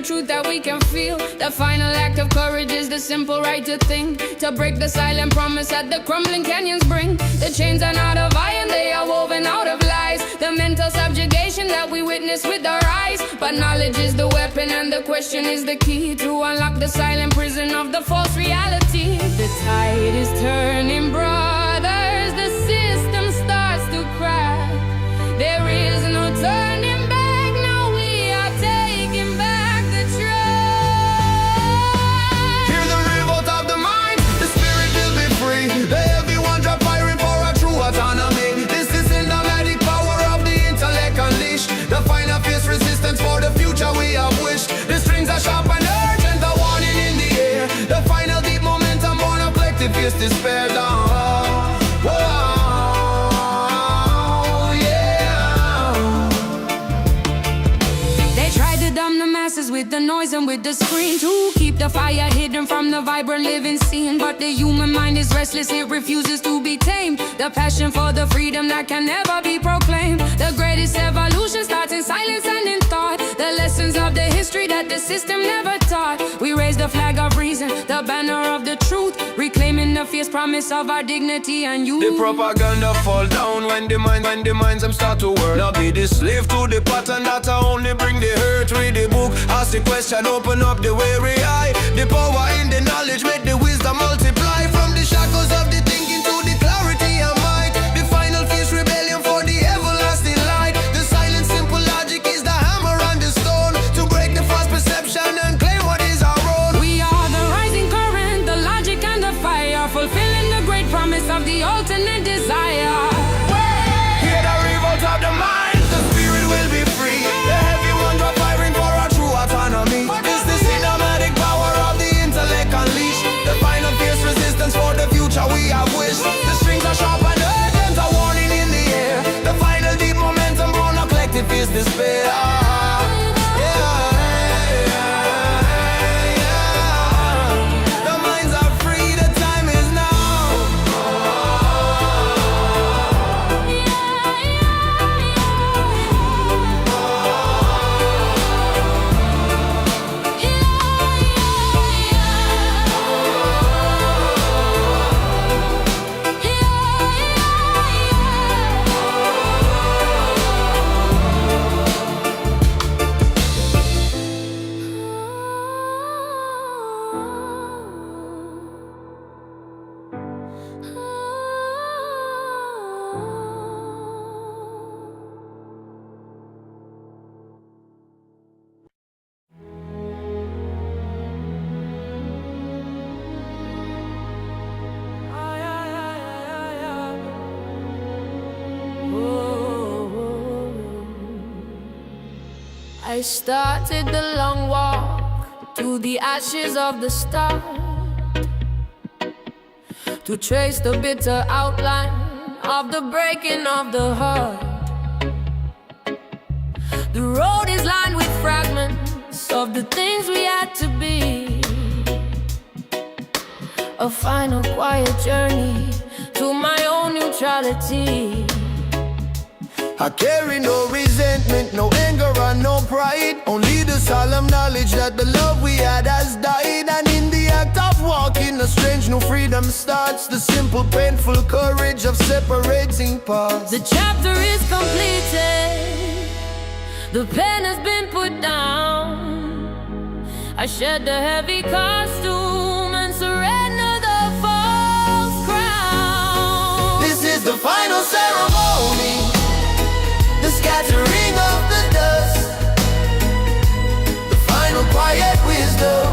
truth that we can feel. The final act of courage is the simple right to think, to break the silent promise that the crumbling canyons bring. The chains are not of iron, they are woven out of lies. The mental subjugation that we witness with our eyes. But knowledge is the weapon and the question is the key to unlock the silent prison of the false reality. The tide is turning, brothers, the system starts to crack. There is no turning back, now we are taking back the track. Hear the revolt of the mind, the spirit will be free. Everyone drop firing for a true autonomy. This is in the magic power of the intellect unleashed. The final fierce resistance for the future we have wished. The strings are sharp and urgent, the warning in the air. The final deep momentum born of collective fierce despair down. With the noise and with the screen to keep the fire hidden from the vibrant living scene. But the human mind is restless, it refuses to be tamed. The passion for the freedom that can never be proclaimed. The greatest evolution starts in silence and in thought. The lessons of the history that the system never taught. We raise the flag of reason, the banner of the truth, reclaiming the fierce promise of our dignity and youth. The propaganda fall down when the minds them start to work. Now be the slave to the pattern that only bring the hurt. Read the book, ask the question, open up the weary eye. The power in the knowledge, make the wisdom multiply. From the shackles of the thinking to the clarity and might. The final fierce rebellion for the everlasting light. The silent simple logic is the hammer and the stone, to break the false perception and claim what is our own. We are the rising current, the logic and the fire, fulfilling the great promise of the ultimate desire. Hear the revolt of the mind, the spirit will be free. The heavy one drop firing for our true autonomy. It's the cinematic power of the intellect unleashed. The final fierce resistance for the future we have wished. The strings are sharp and urgent, a warning in the air. The final deep momentum born of collective fierce despair. I started the long walk to the ashes of the start, to trace the bitter outline of the breaking of the heart. The road is lined with fragments of the things we had to be. A final quiet journey to my own neutrality. I carry no resentment, no anger and no pride. Only the solemn knowledge that the love we had has died. And in the act of walking, a strange new freedom starts. The simple painful courage of separating paths. The chapter is completed, the pen has been put down. I shed the heavy costume and surrender the false crown. This is the final ceremony, the scattering of the dust, the final quiet wisdom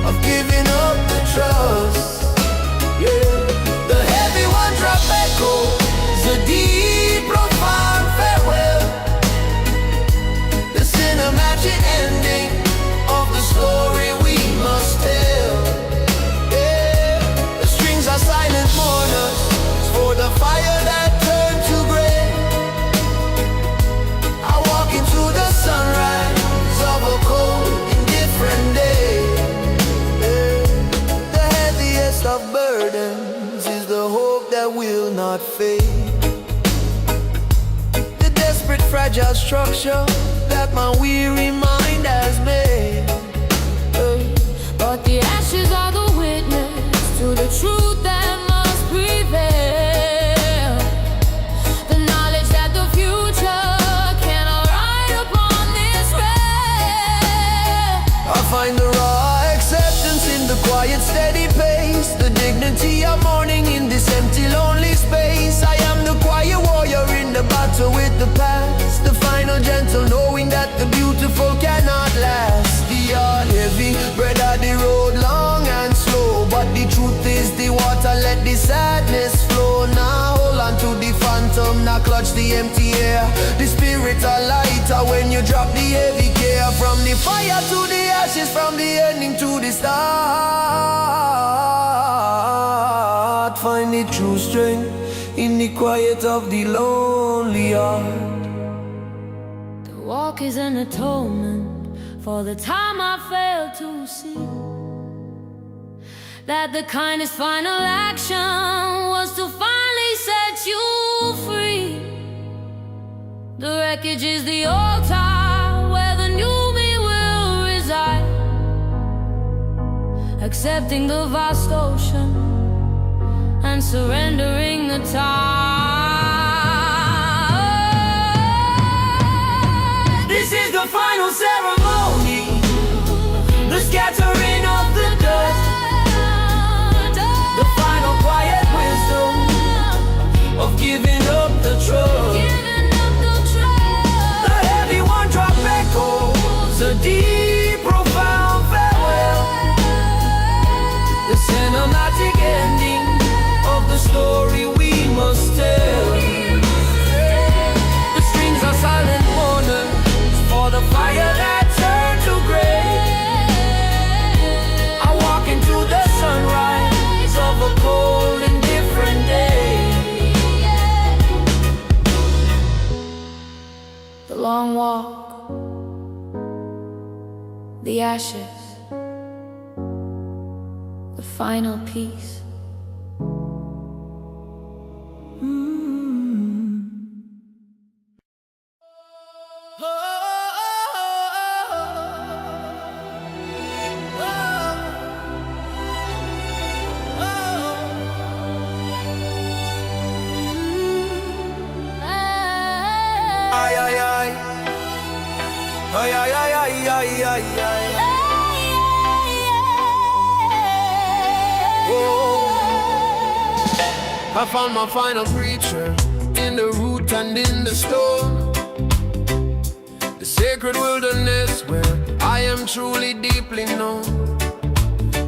of giving up the trust. Yeah. The heavy one drop echoes, a deep profound farewell, the cinematic ending of the story we must tell. Yeah. The strings are silent mourners for the fire that turned to gray. I walk into the sunrise of a cold, indifferent day. Yeah. The heaviest of burdens is the hope that will not fade. The desperate fragile structure that my weary mind has made. But the ashes are the witness to the truth that must prevail. The knowledge that the future cannot ride upon this rail. I find the raw acceptance in the quiet, steady pace, the dignity of mourning in this empty, lonely space. I am the quiet warrior in the battle with the past, the final gentle knowing that the beautiful cannot last. The heart heavy, bread of the road long and slow, but the truth is the water, let the sadness flow. Now hold on to the phantom, now clutch the empty air. The spirit are lighter when you drop the heavy care. From the fire to the ashes, from the ending to the start. Find the true strength in the quiet of the lonely heart. The walk is an atonement for the time I failed to see that the kindest final action was to finally set you free. The wreckage is the altar where the new me will reside, accepting the vast ocean and surrendering the tide. This is the final ceremony, the scattering of the dust, the final quiet wisdom of giving up the trust. The heavy one drop echoes, a deep, profound farewell, the cinematic ending of the story we must tell. The strings are silent mourners for the fire that turned to gray. I walk into the sunrise of a cold and different day. The long walk, the ashes, the final piece. Ay, ay, ay. Ay, ay, ay, ay, ay, ay, ay. Oh. I found my final preacher in the root and in the storm, the sacred wilderness where I am truly deeply known.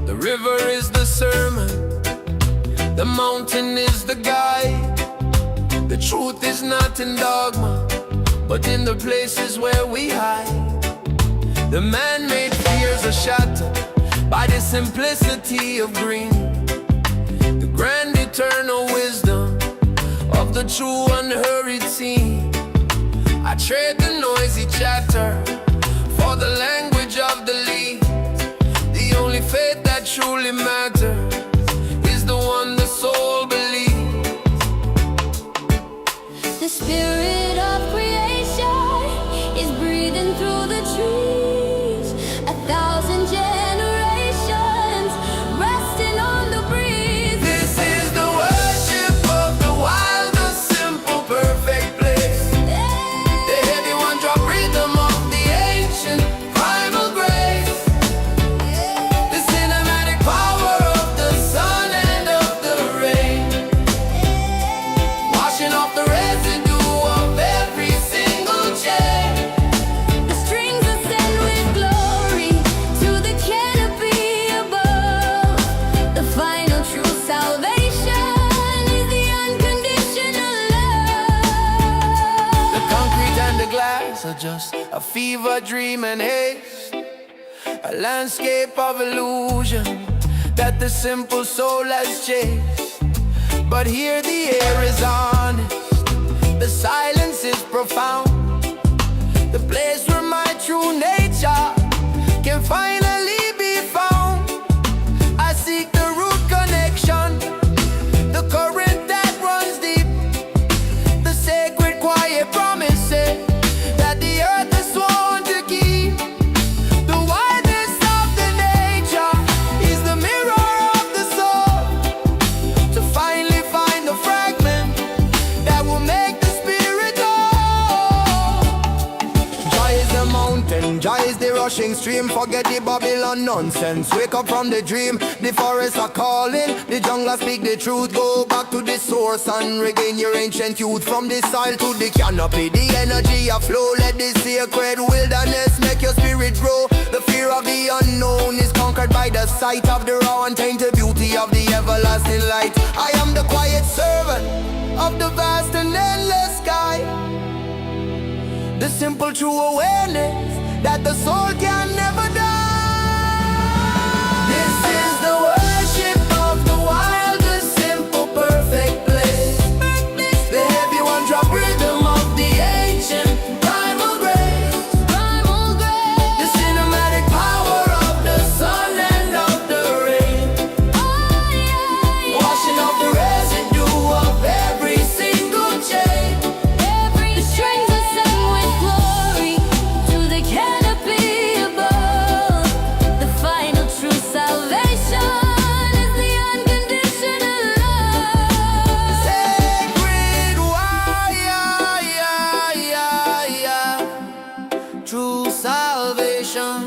The river is the sermon, the mountain is the guide. The truth is not in dogma, but in the places where we hide. The man-made fears are shattered by the simplicity of green, the grand eternal wisdom of the true unhurried scene. I trade the noisy chatter for the language of the leaves. The only faith that truly matters is the one the soul believes. The spirit of creation is breathing through the trees. 1,000 generations resting on the breeze. This is the worship of the wild, the simple, perfect place. The heavy one drop rhythm of the ancient primal grace. The cinematic power of the sun and of the rain, washing off the residue of every single chain. The strings ascend with glory to the canopy above. The final true salvation is the unconditional love. The concrete and the glass are just a fever dream and haste, a landscape of illusion that the simple soul has chased. But here the air is honest, the silence is profound, the place where my true nature can finally be found. I seek the root connection, the current that runs deep, the sacred quiet promises that the earth is sworn to keep. The wildness of the nature rushing stream. Forget the Babylon nonsense, wake up from the dream. The forests are calling, the jungle speak the truth. Go back to the source and regain your ancient youth. From the soil to the canopy, the energy of flow. Let the sacred wilderness make your spirit grow. The fear of the unknown is conquered by the sight of the raw and tainted beauty of the everlasting light. I am the quiet servant of the vast and endless sky. The simple true awareness that the soul can never die. This is the worship of the wild, the simple perfect bliss. The heavy one drop rhythm of the ancient primal grace. The cinematic power of the sun and of the rain, washing off the residue of every single chain. The strings are sung with glory to the canopy above. The final true salvation is the unconditional love. Sacred wire, true salvation.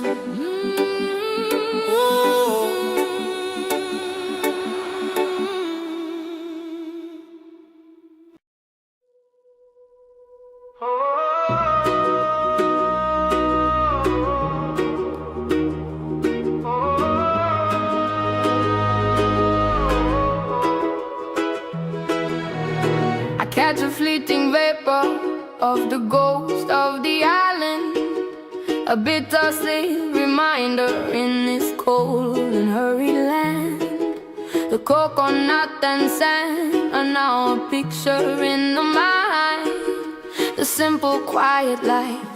I catch a fleeting vapor of the ghost of the island, a bittersweet reminder in this cold and hurried land. The coconut and sand are now a picture in the mind. The simple quiet life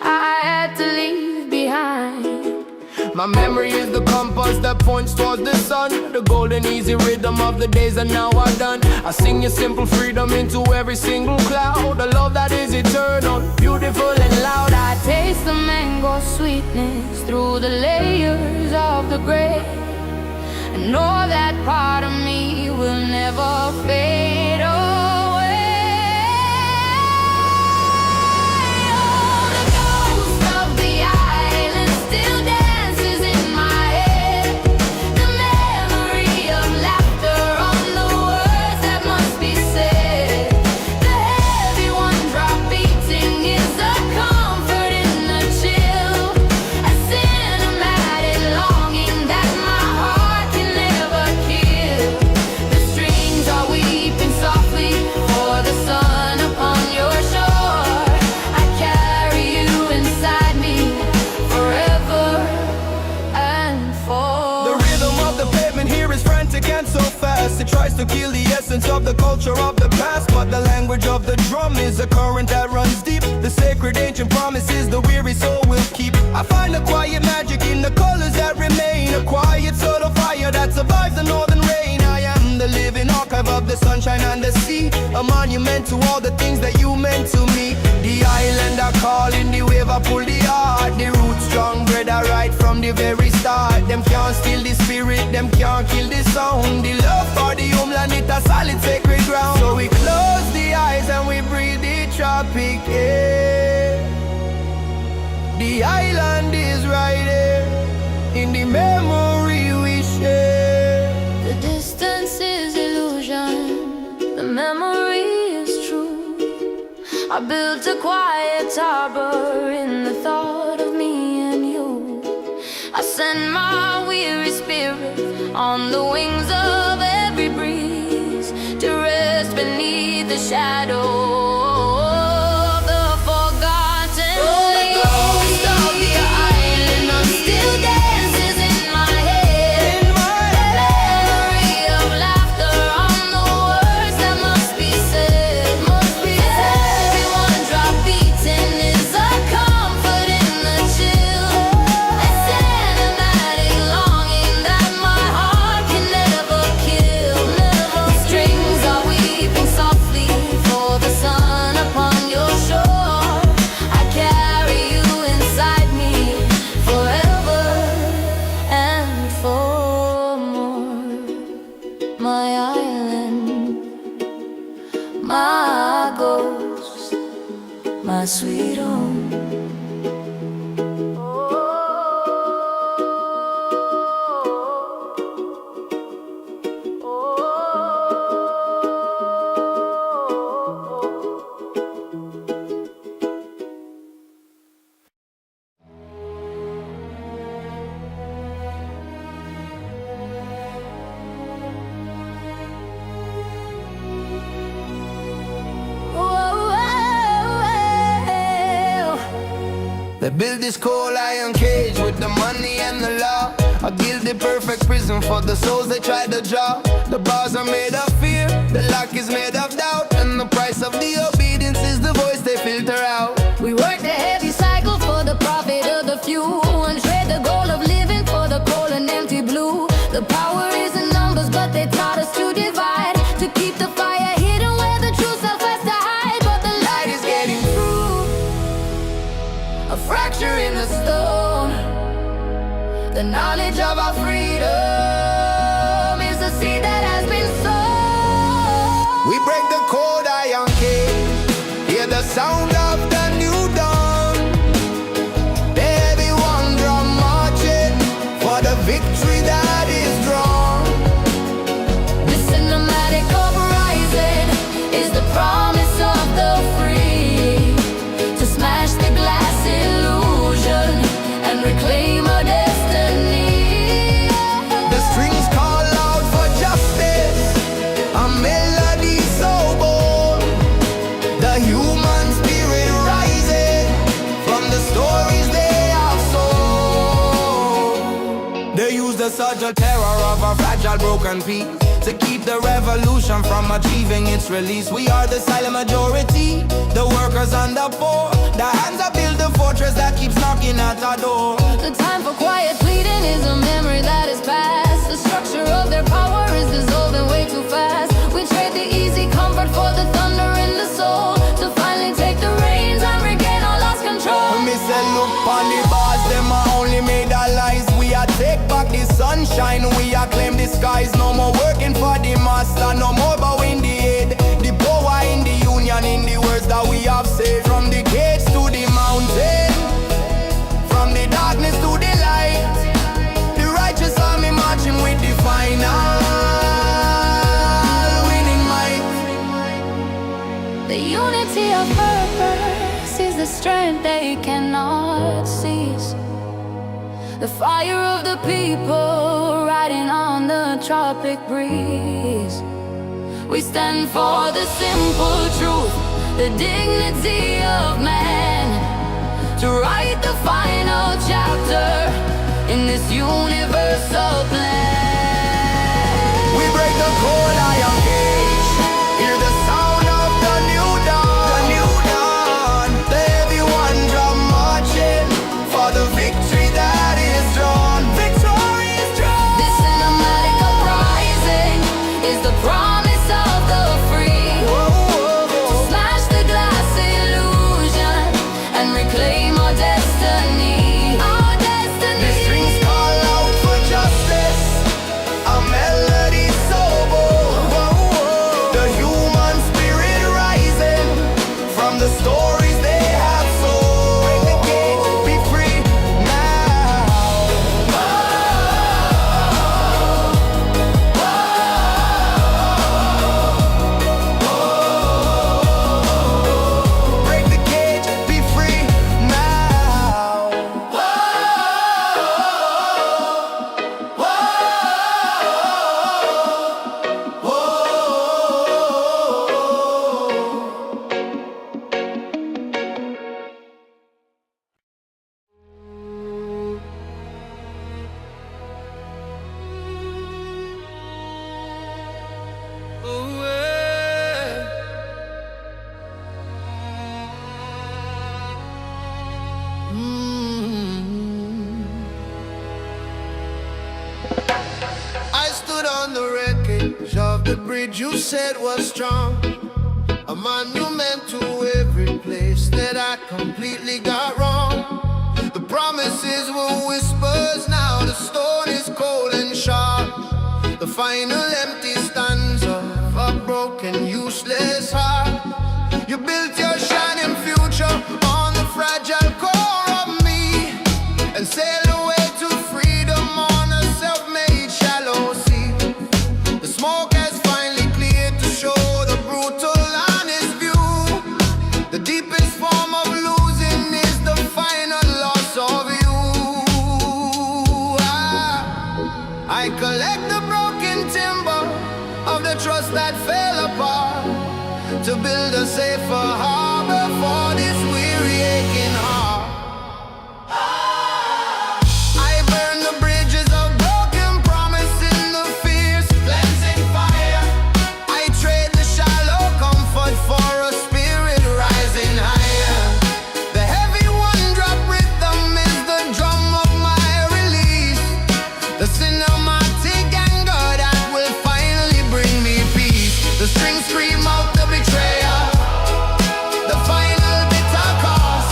I had to leave behind. My memory is the compass that points towards the sun. The golden easy rhythm of the days that now are done. I sing your simple freedom into every single cloud. The love that is eternal, beautiful and loud. I taste the mango sweetness through the layers of the gray, and know that part of me will never fade away. Oh, the ghost of the island still dances in my head. The memory of laughter on the words that must be said. The heavy one drop beating is a comfort in the chill, a cinematic longing that my heart can never kill. The strings are weeping softly for the sun upon your shore. I carry you inside me forever and for. The rhythm of the pavement here is frantic and so fast. It tries to kill the essence of the culture of the past, but the language of the drum is a current that runs deep. The sacred ancient promises the weary soul will keep. I find a quiet magic in the colors that remain, a quiet sort of fire that survives the northern rain. I am the living archive of the sunshine and the sea, a monument to all the things that you meant to me. The island are calling, the wave I pull the heart. The roots strong, bred are right from the very start. Them can't steal the spirit, them can't kill the sound. The love for the homeland, it a solid sacred ground. So we close the eyes and we breathe the tropic air. The island is right here in the memory we share. The distance is illusion, the memory is true. I built a quiet harbor in the thought of me and you. I send my weary spirit on the wings of every breeze to rest beneath the shadow of the forgotten leaves. The ghost of the island still dances in my head. The memory of laughter on the words that must be said. Everyone drop beating is a comfort in the chill, a cinematic longing that my heart can never kill. The strings are weeping softly for the sun upon your shore. I carry you inside me forever and for more. My island, my ghost, my sweet home. Oh. They build this cold iron cage with the money and the law. A guilty perfect prison for the souls they try to draw. The bars are made of fear, the lock is made of doubt, and the price of the obedience is the voice they filter out. We work the heavy cycle for the profit of the few, and trade the goal of living for the cold and empty blue. The power is in numbers, but they taught us to divide, to keep the fire hidden where the true self has to hide. But the light is getting through, a fracture in the stone. The knowledge of our freedom is the seed that has been sown. We break the cold iron cage, hear the sound of the new dawn. The heavy one drum marching for the victory that is drawn. The cinematic uprising is the promise of the free, to smash the glass illusion and reclaim our destiny. The strings call out for justice, a melody so bold. The human spirit rising from the stories they have sold. They use the subtle terror of a fragile broken piece to keep the revolution from achieving its release. We are the silent majority, the workers and the poor. The hands that build the fortress that keeps knocking at our door. The time for quiet pleading is a memory that is past. The structure of their power is dissolving way too fast. We trade the easy comfort for the thunder in the soul, to finally take the reins and regain our lost control. Me say look on the bars, them are only made of lies. We are take back the sunshine, we are claim the skies. No more working for the master, no more bowing the head. The power in the union, in the words that we have said. From the gates to the mountain, from the darkness to the light, the righteous army marching with the final winning might. The unity of purpose is the strength they cannot seize. The fire of the people riding on the tropic breeze. We stand for the simple truth, the dignity of man, to write the final chapter in this universal plan. We break the cold iron cage, hear the sound of the new dawn. The new dawn, the heavy one drum marching for the victory that is drawn. Victory is drawn. This cinematic uprising is the promise of the free, to smash the glass illusion and reclaim our destiny. Our destiny. The strings call out for justice, a melody so bold. The human spirit rising from the stories they have sold. Break the gate, be free now. Break the cage, be free now. I stood on the wreckage of the bridge you said was strong, a monument to every place that I completely got wrong. The promises were whispers, now the stone is cold and sharp. The final empty stanza of a broken, useless heart. You built your shining future on the fragile core of me, and sailed away to freedom on a self-made shallow sea. The smoke has finally cleared to show the brutal honest view. The deepest form of losing is the final loss of you. I collect the broken timber of the trust that fell apart, to build a safer harbor for this weary aching heart. out the betrayer. The final bitter cost.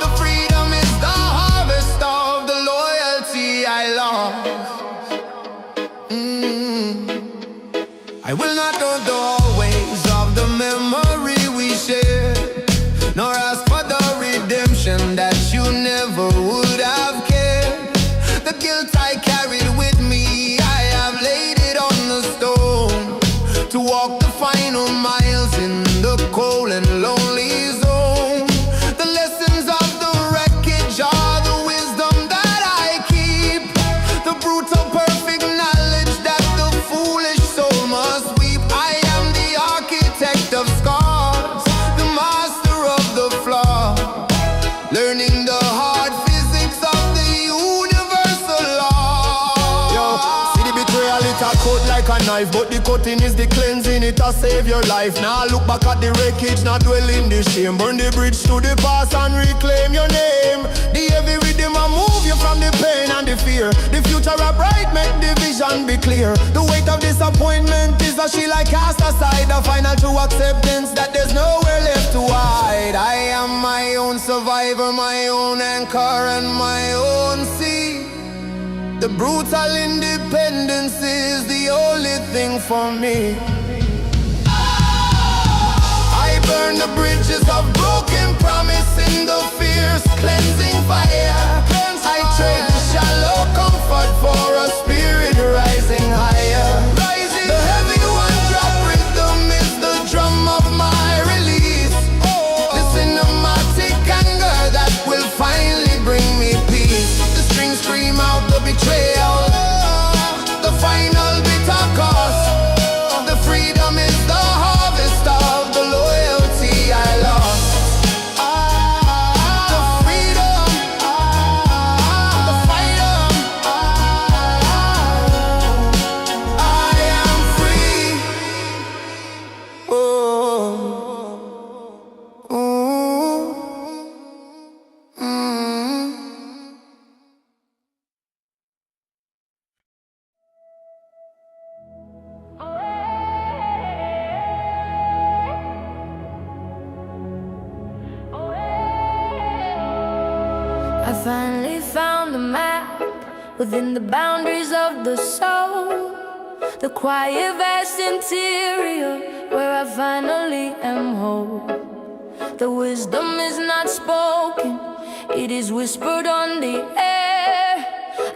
The freedom is the harvest of the loyalty I lost. I will not know the always of the memory we shared, nor ask for the redemption that you never would have cared. The guilt I carried with me, I have laid it on the stone, to walk the final miles in the cold and lonely zone. The lessons of the wreckage are the wisdom that I keep, the brutal perfect knowledge that the foolish soul must weep. I am the architect of scars, the master of the flaw, learning the hard physics of the universal law. Yo, see the betrayal, it a cut like a knife, but the cutting is the cleansing, it a save your life. Now look back at the wreckage, not dwell in the shame. Burn the bridge to the past and reclaim your name. The heavy rhythm a move you from the pain and the fear. The future a bright, make the vision be clear. The weight of disappointment is a shield I cast aside, the final true acceptance that there's nowhere left to hide. I am my own survivor, my own anchor and my own sea. The brutal independence is the only thing for me. I burn the bridges of broken promise in the fierce cleansing fire. I trade the shallow comfort for a spirit rising higher. The heavy one drop rhythm is the drum of my release, the cinematic anger that will finally bring me peace. The strings scream out the betrayal, the final bitter cost. The freedom is the harvest of the loyalty I lost. The freedom, the freedom, I am free. I finally found the map within the boundaries of the soul, the quiet vast interior where I finally am whole. The wisdom is not spoken, it is whispered on the air,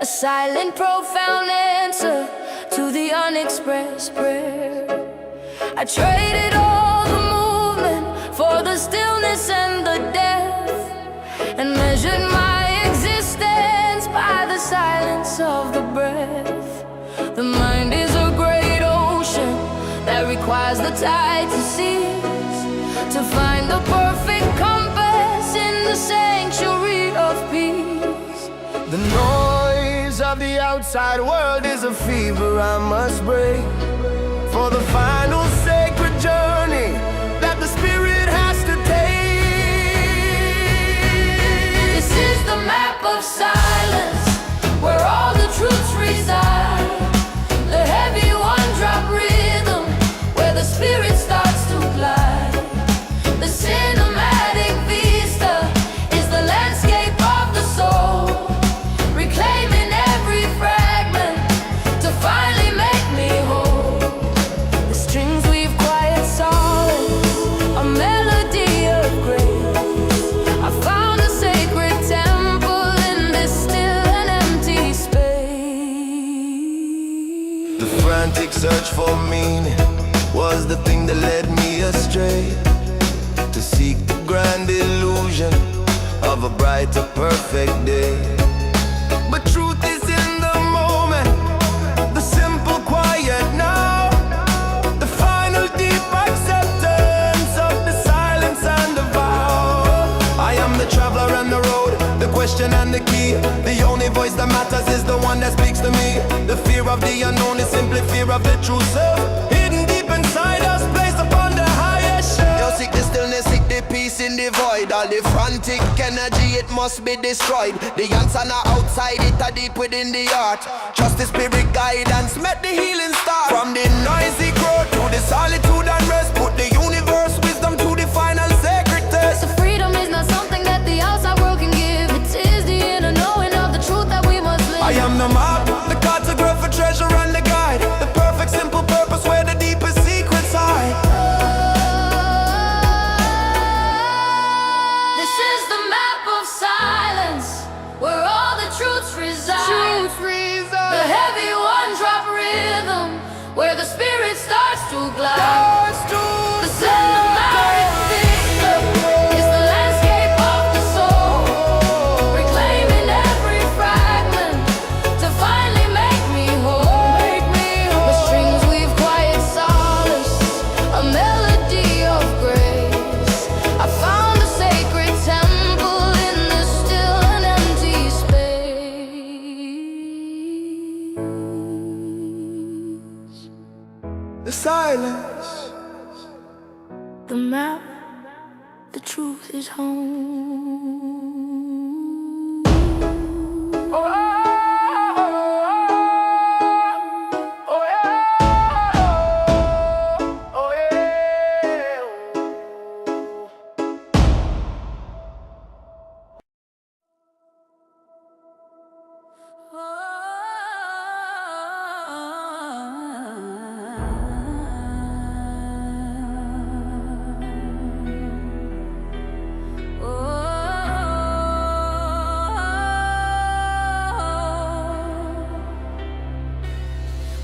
a silent profound answer to the unexpressed prayer. I traded all the movement for the stillness and the depth, and measured my existence by the silence of the breath. The mind is a great ocean that requires the tide to cease, to find the perfect compass in the sanctuary of peace. The noise of the outside world is a fever I must break, for the final sacred journey that the spirit has to take. This is the map of silence, where all the truths reside. The heavy one-drop rhythm, where the spirit starts to glide. The cinematic vista is the landscape of the soul, reclaiming every fragment to finally make me whole. The strings weave quiet solace, a melody of grace. I found a sacred temple in this still and empty space. The frantic search for meaning was the thing that led me astray, to seek the grand illusion of a brighter, perfect day. But truth is in the moment, the simple quiet now, the final deep acceptance of the silence and the vow. I am the traveler and the road, the question and the key. The only voice that matters is the one that speaks to me. The fear of the unknown is simply fear of the true self, hidden deep inside us, placed upon the highest shelf. Yo, seek the stillness, seek the peace in in the void. All the frantic energy, it must be destroyed. The answer not outside, it a deep within the heart. Trust the spirit guidance, make the healing start. From the noisy crowd to the solitude and rest, put the universe wisdom to the final sacred test. So freedom is not something that the outside world can give. It is the inner knowing of the truth that we must live. I am the map, the cartographer, treasure and the guide. The perfect simple purpose where the deepest secrets hide. This is the map of silence, where all the truths reside. The heavy one drop rhythm, where the spirit starts to glide. The cinematic picture is the landscape of the soul, reclaiming every fragment to finally make me whole. The strings weave quiet solace, a melody of grace. I found a sacred temple in this still and empty space. The silence. The map, the truth is home.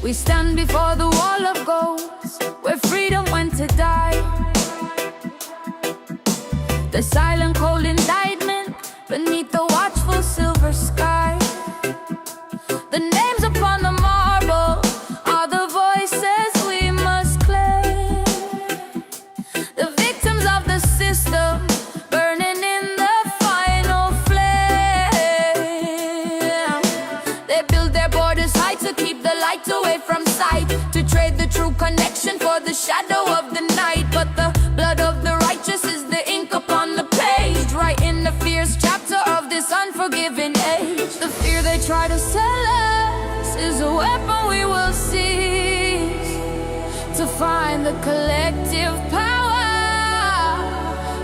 We stand before the wall of gold, where freedom went to die. The silent cold indictment beneath the watchful silver sky. The names upon the marble are the voices we must claim. The victims of the system burning in the final flame. They build their borders high to keep the light away from sight, to trade the true connection for the shadow of the night. But the blood of the righteous is the ink upon the page, writing the fierce chapter of this unforgiving age. The fear they try to sell us is a weapon we will seize, to find the collective power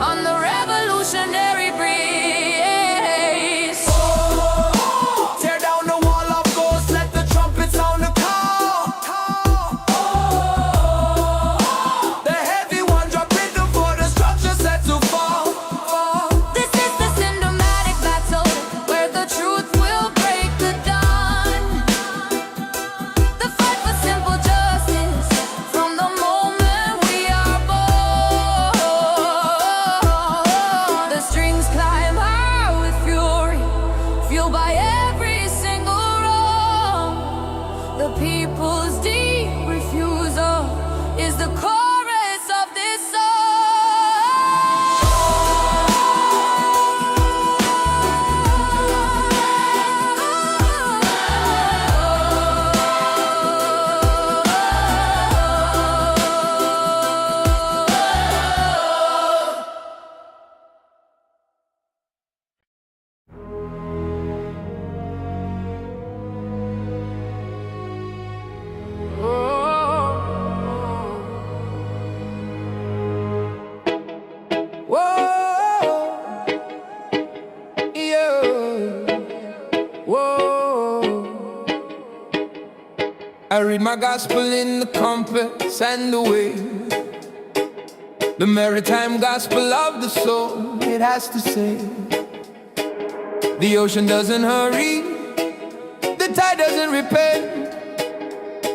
on the revolutionary breeze. Tear down the wall of ghosts, let the trumpet sound the call. The heavy one drop rhythm for the structure set to fall. This is the cinematic battle, where the truth will break the dawn. The fight for simple justice, from the moment we are born. The strings climb high with fury, fueled by every single wrong. The people's deep refusal is the chorus of this Whoa, yeah, whoa. I read my gospel in the compass and the wave, the maritime gospel of the soul. It has to say, the ocean doesn't hurry, the tide doesn't repent.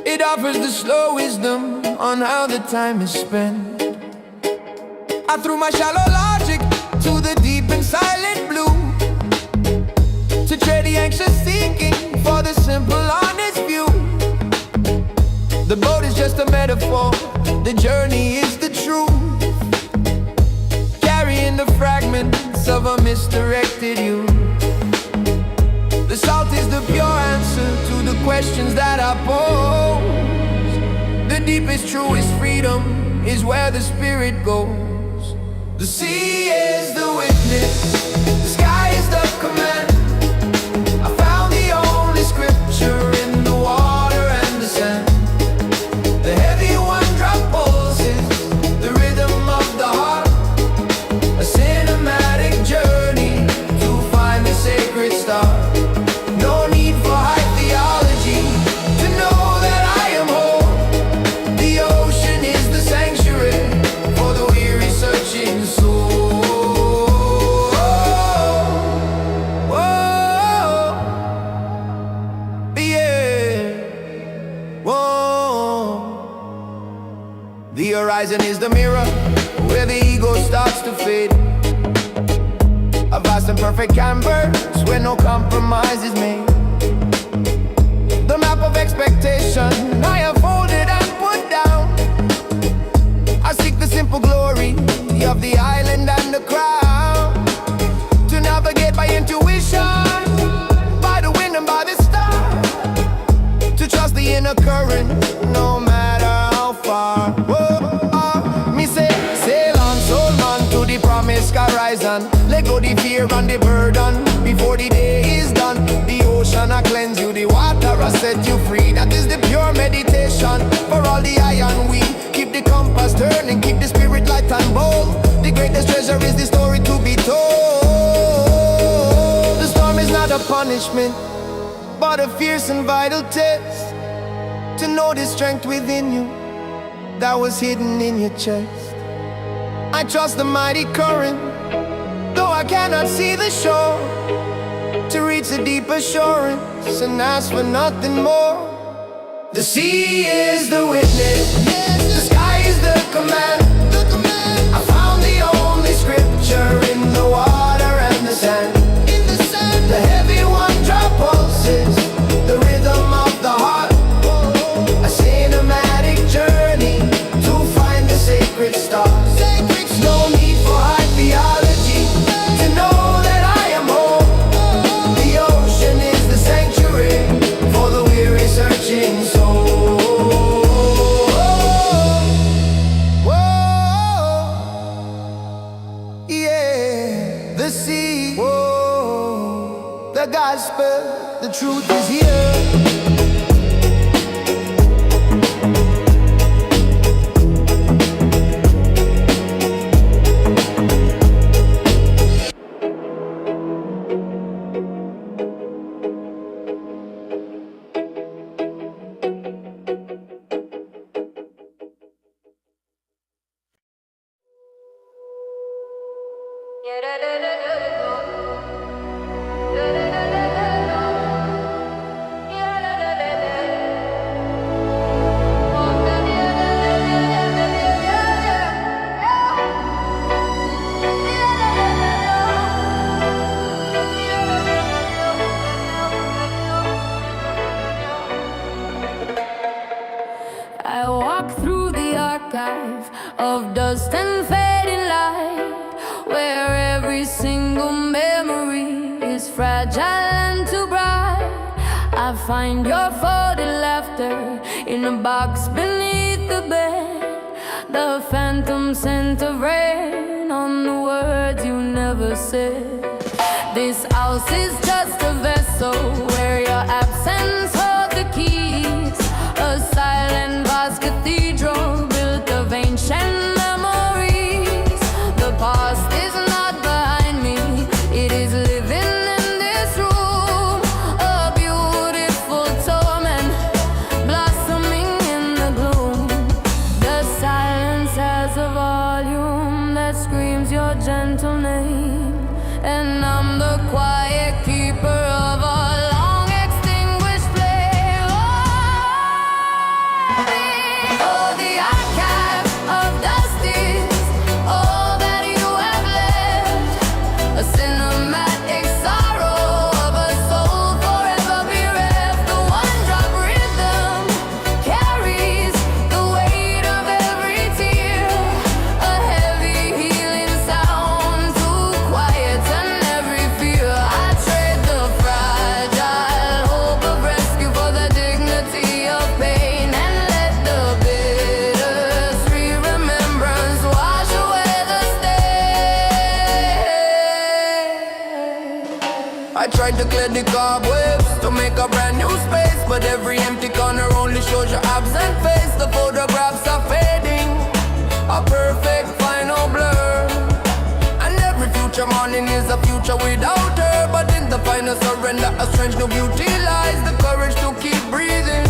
It offers the slow wisdom on how the time is spent. I threw my shallow logic to the deep and silent blue, to trade the anxious seeking for the simple honest view. The boat is just a metaphor, the journey is the truth, carrying the fragments of a misdirected youth. The salt is the pure answer to the questions that I pose. The deepest, truest freedom is where the spirit goes. The sea is the witness, the sky is the command. I found the only scripture in the water and the sand. The heavy one drop pulses, the rhythm of the heart. A cinematic journey to find the sacred star. No need for high theology to know that I am whole. The ocean is the sanctuary for the weary searching soul. Whoa, yeah, whoa. The horizon is the mirror where the ego starts to fade. A vast and perfect canvas where no compromise is made. The map of expectation I have folded and put down. I seek the simple glory of the island and the crown. To navigate by intuition, by the wind and by the star. To trust the inner current, no matter how far. Whoa, me say, sail on, soul man, to the promised horizon. Let go the fear and the burden before the day is done. The ocean I cleanse you, the water I set you free. That is the pure meditation for all the iron we keep the compass turning, keep the spirit light and bold. The greatest treasure is the story to be told. The storm is not a punishment, but a fierce and vital test. To know the strength within you that was hidden in your chest. I trust the mighty current, though I cannot see the shore. To reach a deep assurance and ask for nothing more. The sea is the witness, the sky is the command. I found the only scripture in the water and the sand. The heavy one drop pulses, the rhythm of the heart. A cinematic journey to find the sacred stars. No need for high theology to know that I am home. The ocean is the sanctuary for the weary searching soul. Whoa, yeah, the sea. Whoa, the gospel, the truth is here. I walk through the archive of dust and fading light, where every single memory is fragile and too bright. I find your folded laughter in a box beneath the bed, the phantom scent of rain on the words you never said. This house is just a vessel where your absence holds the keys, a silent vast cathedral built of ancient memories. The past is not behind me, it is living in this room, a beautiful torment blossoming in the gloom. The silence has a volume that screams your gentle name, and I'm the quiet keeper of a long extinguished flame. Oh, the archive of dust is all that you have left, a cinematic sorrow of a soul forever bereft. The one-drop rhythm carries the weight of every tear, a heavy healing sound to quieten every fear. I trade the clear the cobwebs to make a brand new space. But every empty corner only shows your absent face. The photographs are fading, a perfect final blur. And every future morning is a future without her. But in the final surrender, a strange new beauty lies. The courage to keep breathing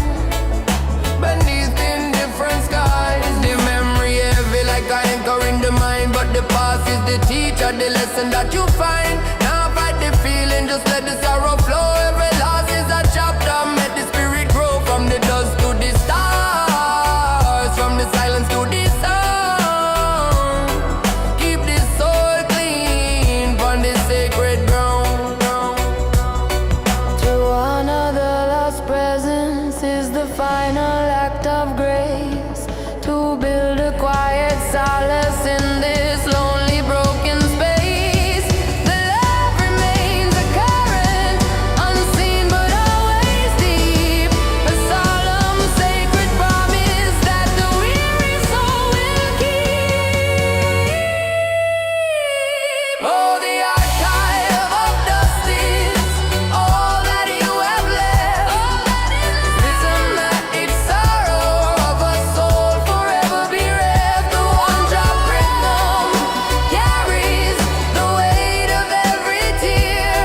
beneath indifferent skies. The memory heavy like a anchor in the mind. But the past is the teacher, the lesson that you find. Now fight the feeling, just let the sorrow flow. Every loss is a chapter, make the spirit grow. From the dust to the stars, from the silence to the sound. Keep this soul clean from the sacred ground. To another lost presence is the final act of grace. To build a quiet solace in this lonely broken space. The love remains a current, unseen but always deep. A solemn sacred promise that the weary soul will keep. Oh, the archive of dust is all that you have left. Listen that it's sorrow of a soul forever bereft. The one drop rhythm carries the weight of every tear.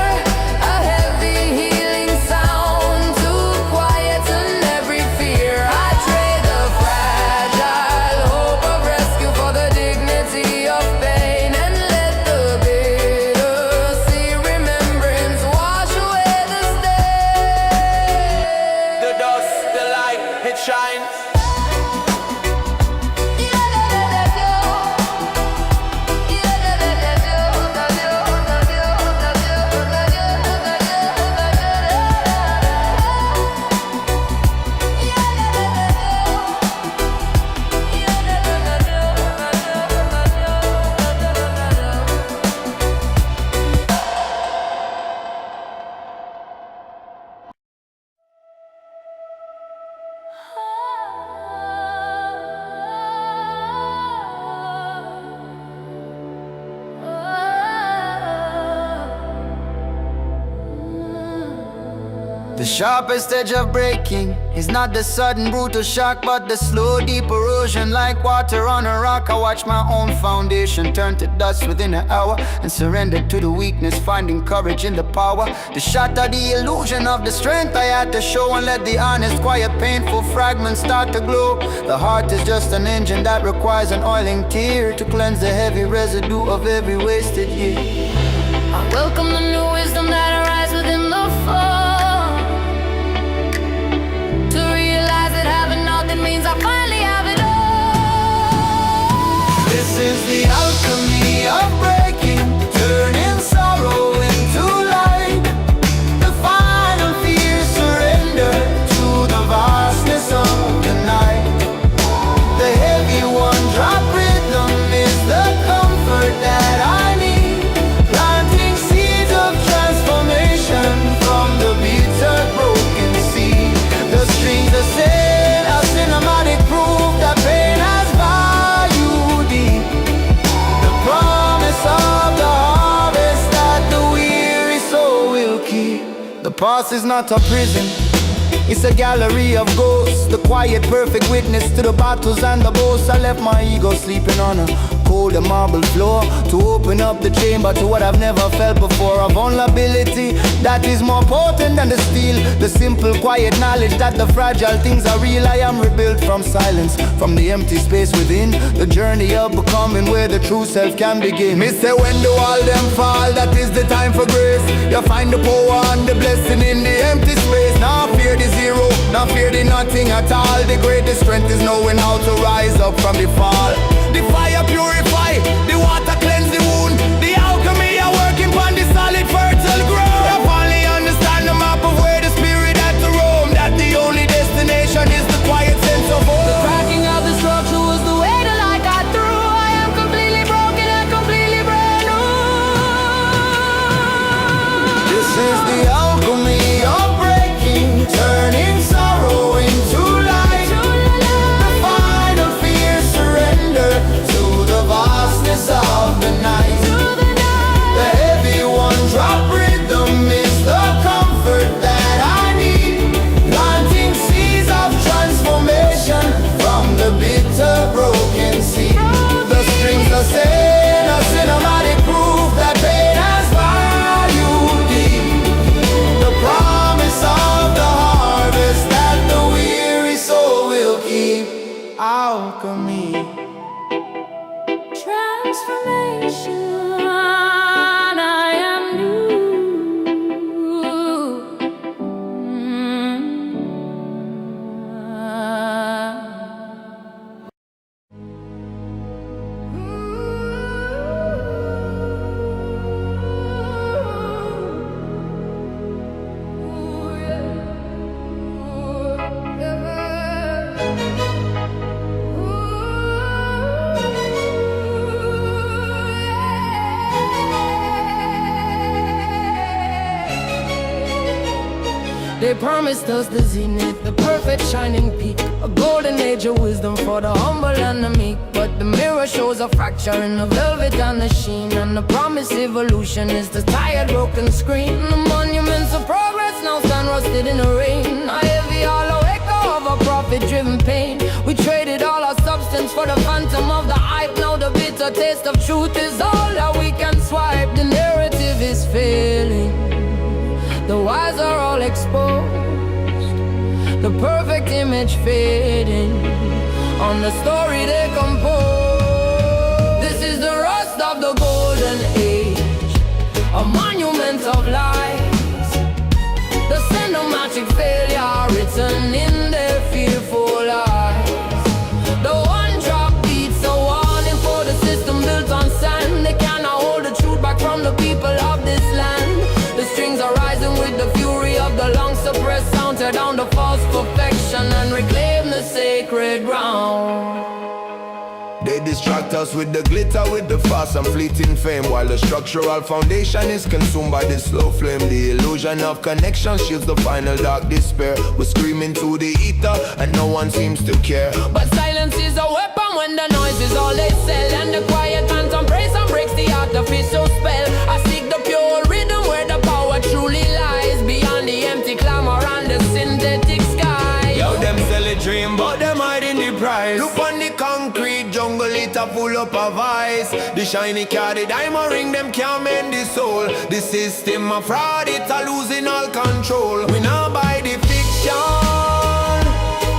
A heavy healing sound to quieten every fear. I trade the fragile hope of rescue for the dignity of pain. And let the bitter sea remembrance wash away the stain. The dust, the light, it shines. The sharpest edge of breaking is not the sudden brutal shock, but the slow deep erosion like water on a rock. I watch my own foundation turn to dust within an hour and surrender to the weakness, finding courage in the power to shatter the illusion of the strength I had to show and let the honest, quiet, painful fragments start to glow. The heart is just an engine that requires an oiling tear to cleanse the heavy residue of every wasted year. I welcome the new wisdom that arises within the fall. To realize that having nothing means I finally have it all. This is the alchemy of breaking, turning sorrow into light. The final fear surrender to the vastness of the night. The heavy one drop rhythm is the comfort that I need, planting seeds of transformation from the bitter broken seed. The strings are set, a cinematic proof that pain has value deep. The promise of the harvest that the weary soul will keep. The past is not a prison, it's a gallery of ghosts. The quiet, perfect witness to the battles and the boasts. I left my ego sleeping on a cold and marble floor to open up the chamber to what I've never felt before. A vulnerability that is more potent than the steel. The simple, quiet knowledge that the fragile things are real. I am rebuilt from silence, from the empty space within. The journey of becoming where the true self can begin. Me say when the wall them fall, that is the time for grace. You find the power and the blessing in the empty space. Now fear the zero, now fear the nothing at all. The greatest strength is knowing how to rise up from the fall. The fire purify, the water cleanse the wound. The alchemy are working on the solid fertile ground. I finally understand the map of where the spirit had to roam. That the only destination is the quiet sense of home. The cracking of the structure was the way the light got through. I am completely broken and completely brand new. This is the alchemy of breaking, turning sorrow into light. The final fear surrender to the vibe. transformation. I am new. They promised us the zenith, the perfect shining peak, a golden age of wisdom for the humble and the meek. But the mirror shows a fracture in the velvet and the sheen, and the promised evolution is the tired broken screen. The monuments of progress now stand rusted in the rain, a heavy hollow echo of a profit-driven pain. We traded all our substance for the phantom of the hype. Now the bitter taste of truth is all that we can swipe. The narrative is failing, the wise are all exposed, the perfect image fading on the story they compose. This is the rust of the golden age, a monument of lies, the cinematic failure written in their fearful eyes. The one drop beats a warning for the system built on sand. They cannot hold the truth back from the people of this land. The strings are rising with the fury of the long-suppressed sound. Tear down the false perfection and reclaim the sacred ground. They distract us with the glitter, with the fast and fleeting fame, while the structural foundation is consumed by the slow flame. The illusion of connection shields the final dark despair. We're screaming to the ether and no one seems to care. But silence is a weapon when the noise is all they sell, and the quiet phantom praise and breaks the artificial spell. I seek the pure rhythm where the power truly lies, beyond the empty clamor and the synthetic sky. Yo, them sell a dream, but them hiding the price. Look on the concrete jungle, it a full up of ice. The shiny car, the diamond ring, them can't mend the soul. The system a fraud, it a losing all control. We not buy the fiction,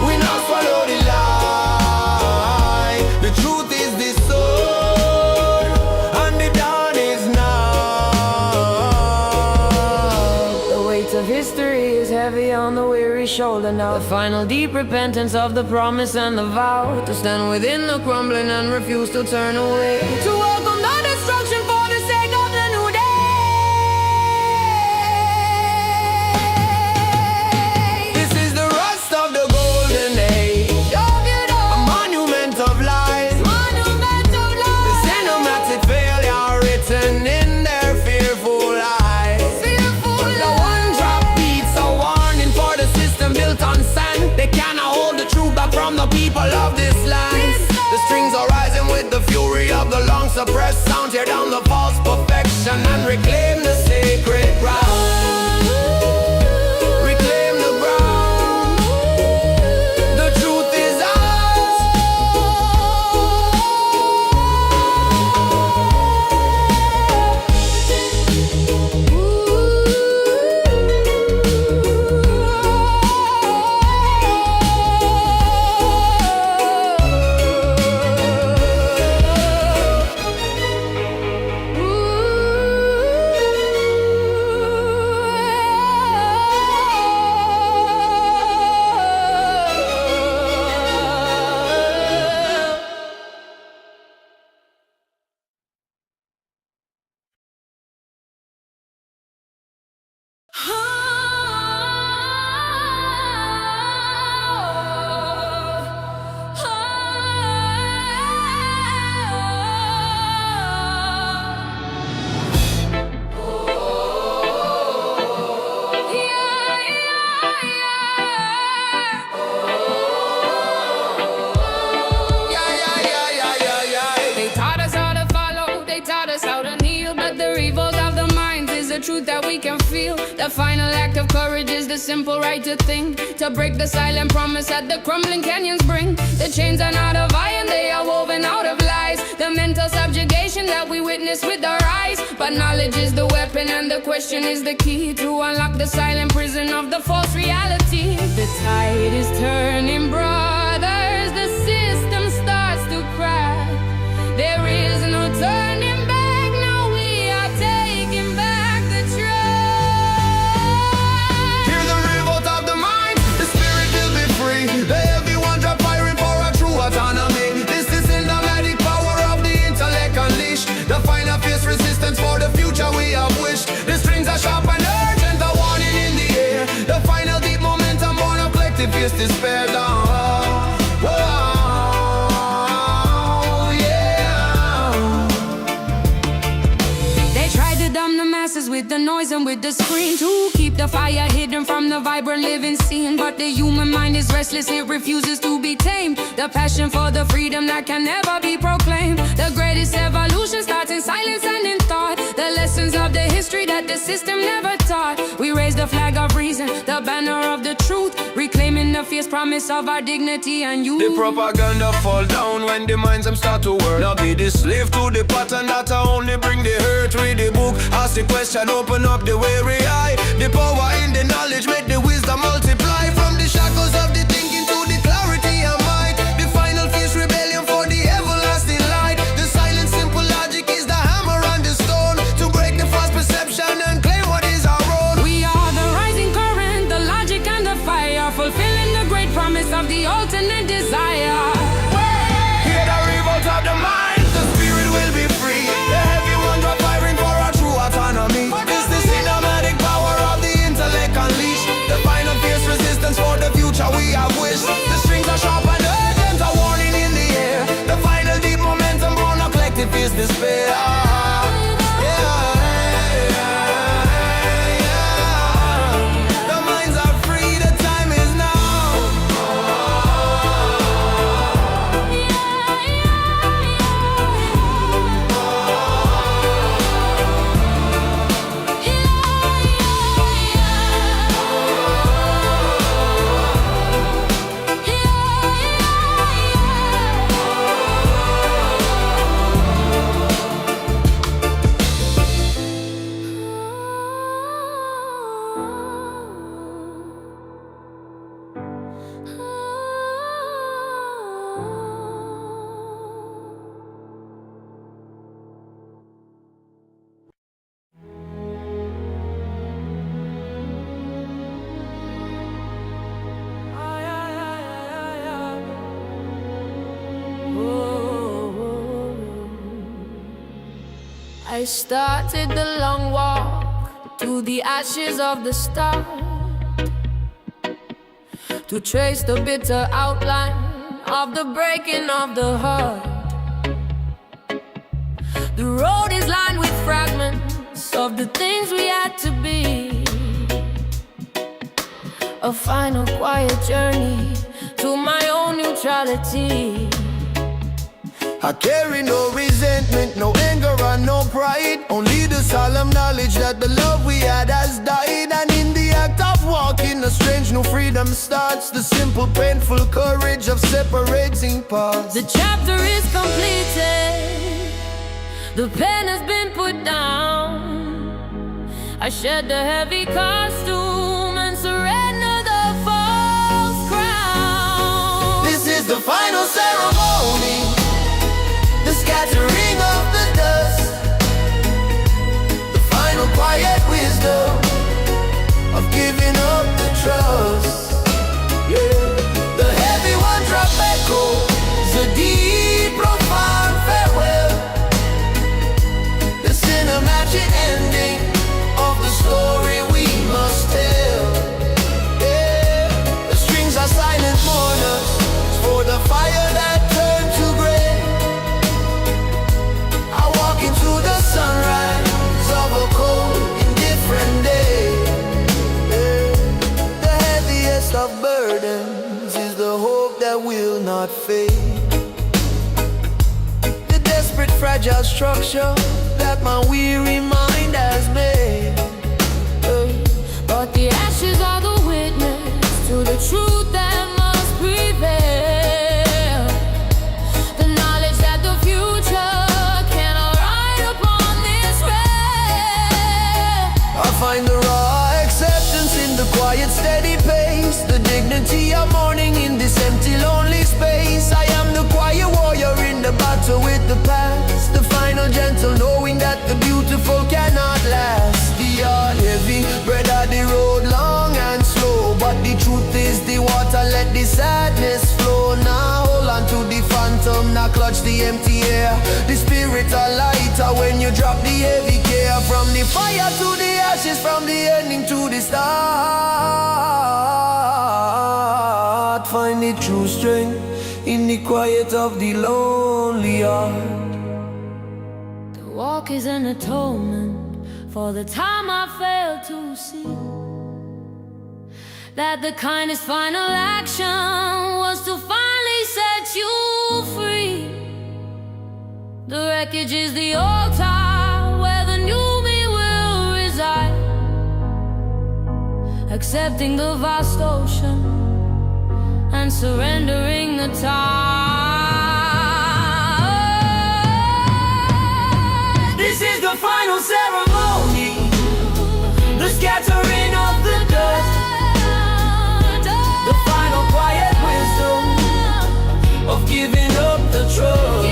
we not swallow the lie. The truth is the soul, and the dawn is now. The weight of history is heavy on the weary shoulder now. The final deep repentance of the promise and the vow to stand within the crumbling and refuse to turn away. To welcome the destruction for the sake of the new day. This is the rust of the golden age, a monument of lies, the cinematic failure written in their fearful eyes. The one drop beats a warning for the system built on sand. They cannot hold the truth back from the people of this land. The strings are rising with the fury of the long-suppressed sound. Tear down the false perfection and reclaim the sacred ground. Reclaim the ground. The truth is ours. Truth that we can feel. The final act of courage is the simple right to think, to break the silent promise that the crumbling canyons bring. The chains are not of iron, they are woven out of lies. The mental subjugation that we witness with our eyes. But knowledge is the weapon and the question is the key to unlock the silent prison of the false reality. The tide is turning, brothers. The system starts to crack. There is no time masses with the noise and with the screen to keep the fire hidden from the vibrant living scene. But the human mind is restless, it refuses to be tamed. The passion for the freedom that can never be proclaimed. The greatest evolution starts in silence and in thought. The lessons of the history that the system never taught. We raise the flag of reason, the banner of the truth, reclaiming the fierce promise of our dignity and youth. The propaganda fall down when the minds them start to work. Now be the slave to the pattern that only bring the hurt. Read the book, ask the question, open up the weary eye. The power in the knowledge, make the wisdom multiply. From the shackles of the thinking to the clarity and might. The final fierce rebellion for the everlasting light. The silent simple logic is the hammer and the stone to break the false perception and claim what is our own. We are the rising current, the logic and the fire, fulfilling the great promise of the ultimate desire. Hear the revolt of the mind, the spirit will be free. The heavy one drop firing for our true autonomy. It's the cinematic power of the intellect unleashed. The final fierce resistance for the future we have wished. The strings are sharp and urgent, a warning in the air. The final deep momentum born of collective fierce despair. The minds are free, the time is now. I started the long walk to the ashes of the start, to trace the bitter outline of the breaking of the heart. The road is lined with fragments of the things we had to be. A final quiet journey to my own neutrality. I carry no resentment, no anger and no pride. Only the solemn knowledge that the love we had has died. And in the act of walking, a strange new freedom starts. The simple painful courage of separating parts. The chapter is completed, the pen has been put down. I shed the heavy costume and surrender the false crown. This is the final ceremony, the scattering of the dust, the final quiet wisdom of giving up the trust. Yeah. The heavy one drop echoes a deep, profound farewell. The cinematic ending of the story we must tell. Yeah. The strings are silent mourners for the fire that turned to gray. I walk into the sunrise of a cold, indifferent day. Yeah. The heaviest of burdens is the hope that will not fade. The desperate, fragile structure that my weary mind has made. But the ashes are the witness to the truth that must prevail. The knowledge that the future cannot ride upon this rail. I find the raw acceptance in the quiet, steady pace. The dignity of mourning in this empty, lonely space. I am the quiet warrior in the battle with the past. The final gentle knowing that the beautiful cannot last. The heart heavy, bread of the road long and slow. But the truth is the water, let the sadness flow. Now hold on to the phantom, now clutch the empty air. The spirit are lighter when you drop the heavy care. From the fire to the ashes, from the ending to the start. Find the true strength in the quiet of the lonely heart. The walk is an atonement for the time I failed to see that the kindest final action was to finally set you free. The wreckage is the altar where the new me will reside, accepting the vast ocean and surrendering the tide. This is the final ceremony, the scattering of the dust, the final quiet wisdom of giving up the trust.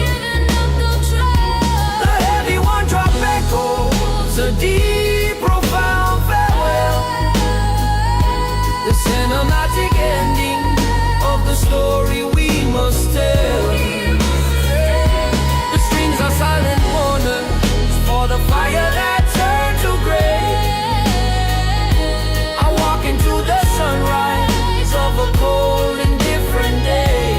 The heavy one drop echoes a deep, profound farewell, the cinematic ending of the story we must tell. The strings are silent mourners for the fire that turned to gray. I walk into the sunrise of a cold and different day.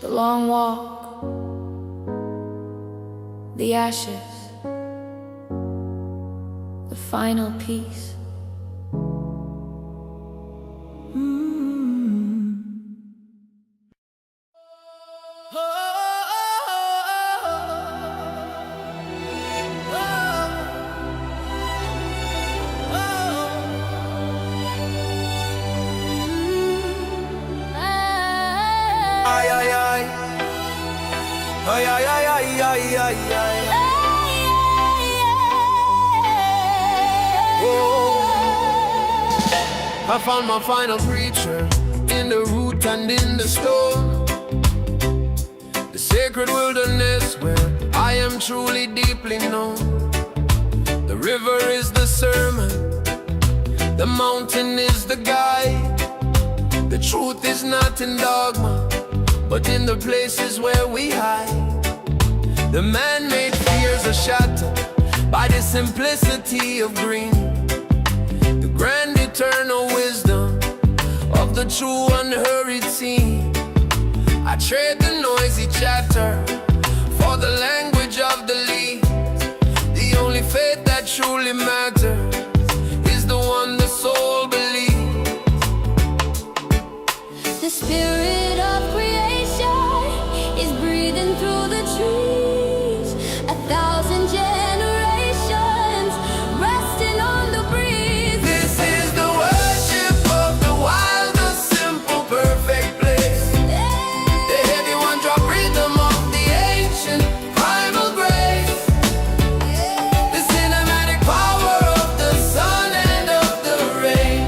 The long walk, the ashes, the final piece. Ay, ay, ay. Ay, ay, ay, ay, ay, ay, ay. I found my final preacher in the root and in the storm, the sacred wilderness where I am truly deeply known. The river is the sermon, the mountain is the guide. The truth is not in dogma, but in the places where we hide. The man-made fears are shattered by the simplicity of green, the grand eternal wisdom of the true unhurried scene. I trade the noisy chatter for the language of the leaves. The only faith that truly matters is the one the soul believes. The spirit of creation is breathing through the trees. 1,000 generations resting on the breeze. This is the worship of the wild, the simple, perfect place. The heavy one drop rhythm of the ancient primal grace. The cinematic power of the sun and of the rain,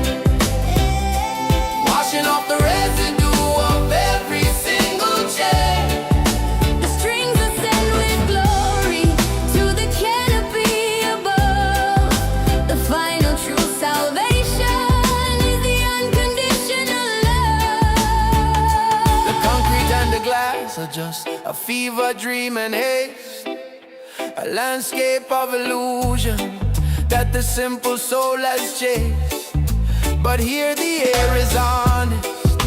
washing off the residue of every single chain. The strings ascend with glory to the canopy above. The final true salvation is the unconditional love. The concrete and the glass are just a fever dream and haste, a landscape of illusion that the simple soul has chased. But here the air is honest,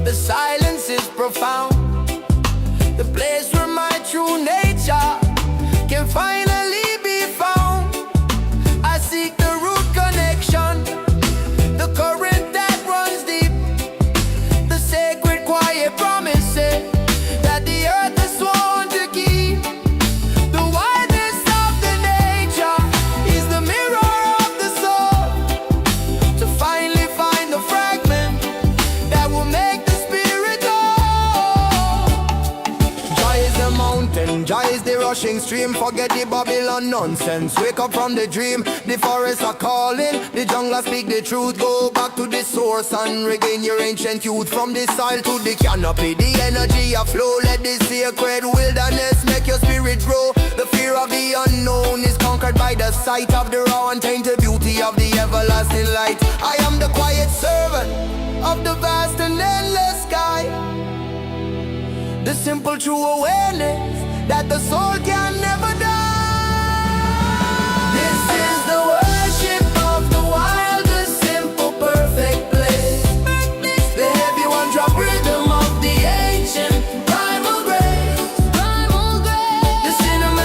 the silence is profound, the place where my true nature can finally be found. I seek the root connection, the current that runs deep, the sacred quiet promises that the earth is sworn to keep. The wideness of the nature is the mirror of the soul, to finally find the fragment that will make the spirit whole. Joy is the mountain, joy is the rushing stream. Forget the Babylon nonsense, wake up from the dream. The forests are calling, the jungle speak the truth. Go back to the source and regain your ancient youth. From the soil to the canopy, the energy of flow. Let the sacred wilderness make your spirit grow. The fear of the unknown is conquered by the sight of the raw and tainted beauty of the everlasting light. I am the quiet servant of the vast and endless sky, the simple true awareness that the soul can never die. This is the worship of the wild, the simple, perfect place. The heavy one drop rhythm of the ancient primal grace. The cinematic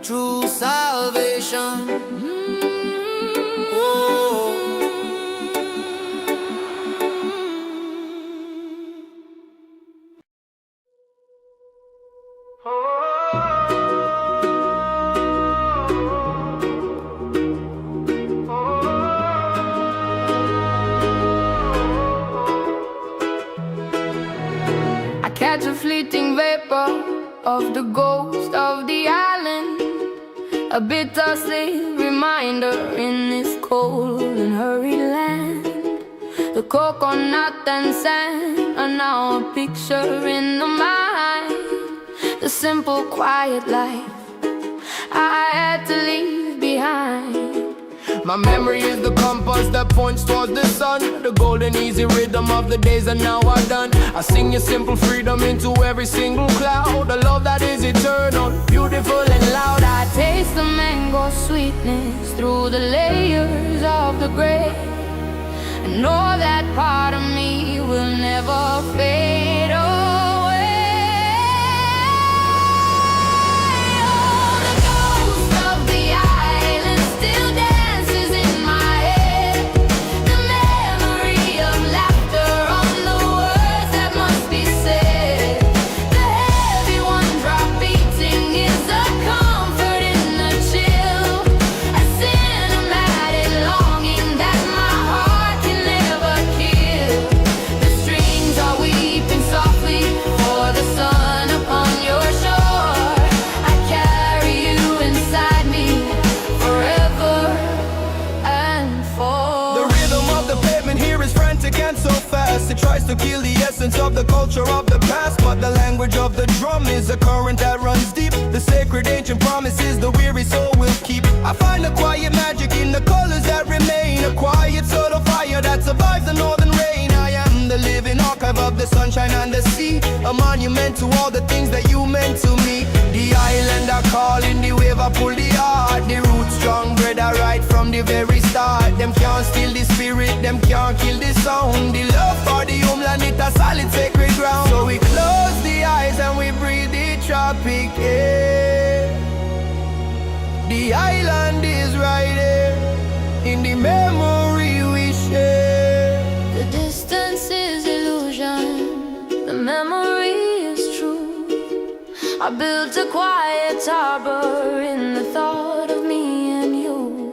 true salvation. Oh. I catch a fleeting vapor of the ghost of the island, a bittersweet reminder in this cold and hurried land. The coconut and sand are now a picture in the mind. The simple, quiet life I had to leave behind. My memory is the compass that points towards the sun, the golden easy rhythm of the days that now are done. I sing your simple freedom into every single cloud, a love that is eternal, beautiful and loud. I taste the mango sweetness through the layers of the gray. I know that part of me will never fade away. Oh, the ghost of the island still dances in my head. The memory of laughter on the words that must be said. The heavy one drop beating is a comfort in the chill, a cinematic longing that my heart can never kill. The strings are weeping softly for the sun upon your shore. I carry you inside me forever and for. The rhythm of the pavement here is frantic and so fast. It tries to kill the essence of the culture of the past, but the language of the drum is a current that runs deep. The sacred ancient promises the weary soul will keep. I find a quiet magic in the colors that remain, a quiet subtle fire that survives the northern rain. I am the living archive of the sunshine and the sea, a monument to all the things that you meant to me. The island I call in the wave I pull the heart. The roots strong, bred I right from the very start. Them can't steal the spirit, them can't kill the sound. The love for the homeland, it's a solid sacred ground. So we close the eyes and we breathe the tropic air. The island is right here in the memory we share. The distance is illusion, the memory is true. I built a quiet harbor in the thought of me and you.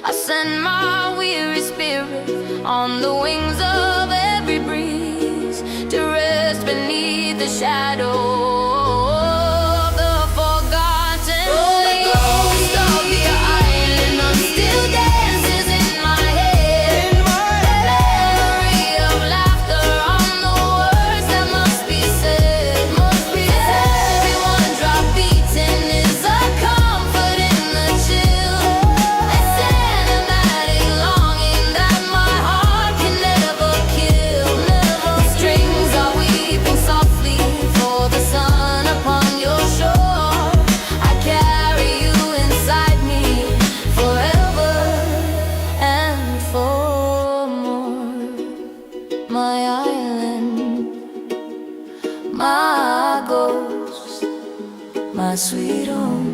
I send my weary spirit on the wings of every breeze to rest beneath the shadow of the forgotten. The ghost of the island still dances in my head. The memory of laughter on the words that must be said. Every one drop beating is a comfort in the chill, a cinematic longing that my heart can never kill. The strings are weeping softly for the sun upon your shore. I carry you inside me forever and for more. My island, my ghost, my sweet home.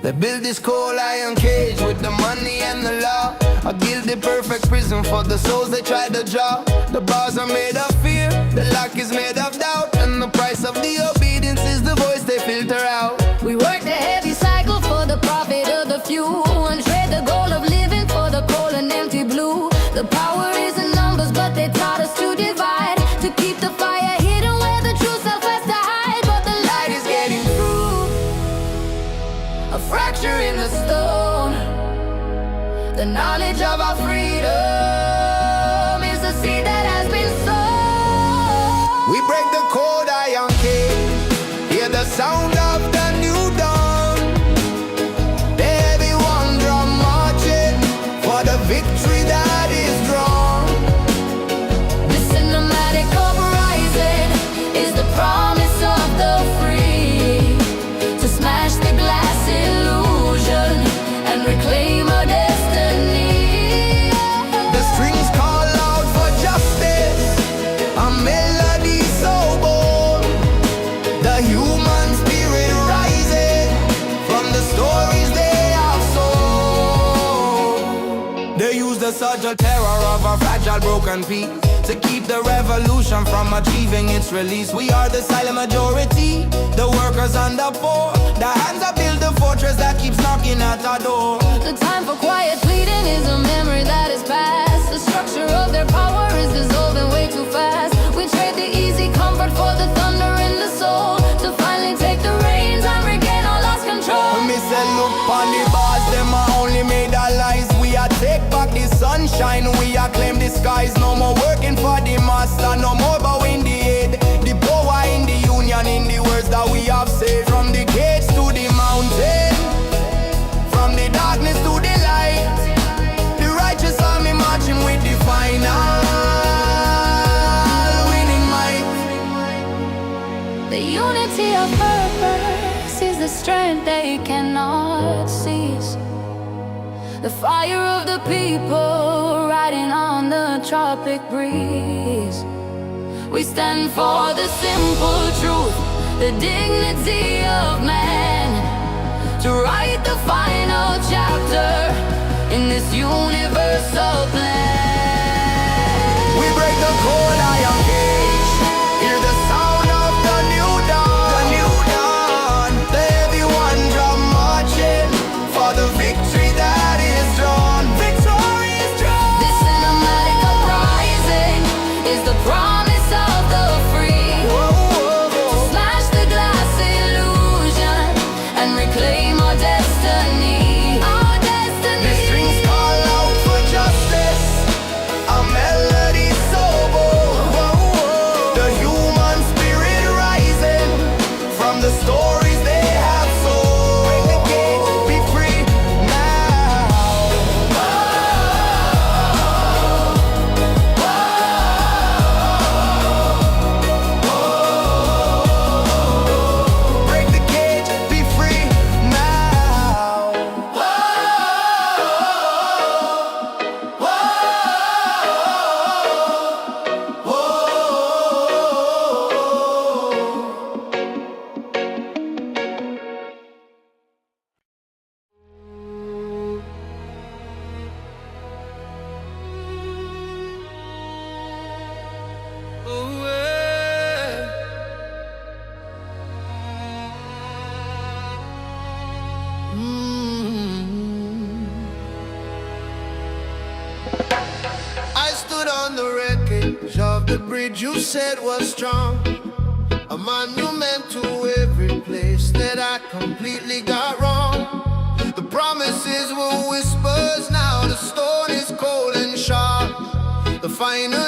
They build this cold iron cage with the money and the law. I build the perfect prison for the souls they try to draw. The bars are made of fear, the lock is made of doubt, and the price of the obedience is the voice they filter out. We work the heavy cycle for the profit of the few, and trade the goal of living for the cold and empty blue. The power is in numbers, but they taught us to divide, to keep the fire hidden where the true self has to hide. But the light is getting through, a fracture in the stone. The knowledge of our freedom is the seed that has been sown. We break the cold iron cage, hear the sound of the new dawn. such a terror of a fragile broken peace. To keep the revolution from achieving its release, we are the silent majority, the workers and the poor. The hands that build the fortress that keeps knocking at our door. The time for quiet pleading is a memory that is past. The structure of their power is dissolving way too fast. We trade the easy comfort for the thunder in the soul, to finally take the reins and regain our lost control. Me say look on the bars, them are only made our lies. We are take back the sunshine, we are claim the skies. No more working for the master, no more bowing the head. The power in the union, in the words that we have said. From the gates to the mountain, from the darkness to the light, the righteous army marching with the final winning might. The unity of purpose is the strength they cannot seize. The fire of the people riding on the tropic breeze. We stand for the simple truth, the dignity of man, to write the final chapter in this universal plan. We break the cold iron cage, hear the sound of the new dawn. The new dawn, the heavy one drum marching for the victory that is drawn. Victory is drawn. This cinematic uprising is the promise of the free. To smash the glass illusion and reclaim our destiny. Our destiny. The strings call out for justice, a melody so bold. The human spirit rising from the stories they have sold. Break the gate, be free now. Break the cage, be free now. I stood on the wreckage of the bridge you said was strong, a monument to every place that I completely got wrong. The promises were whispers, now the stone is cold and sharp. The final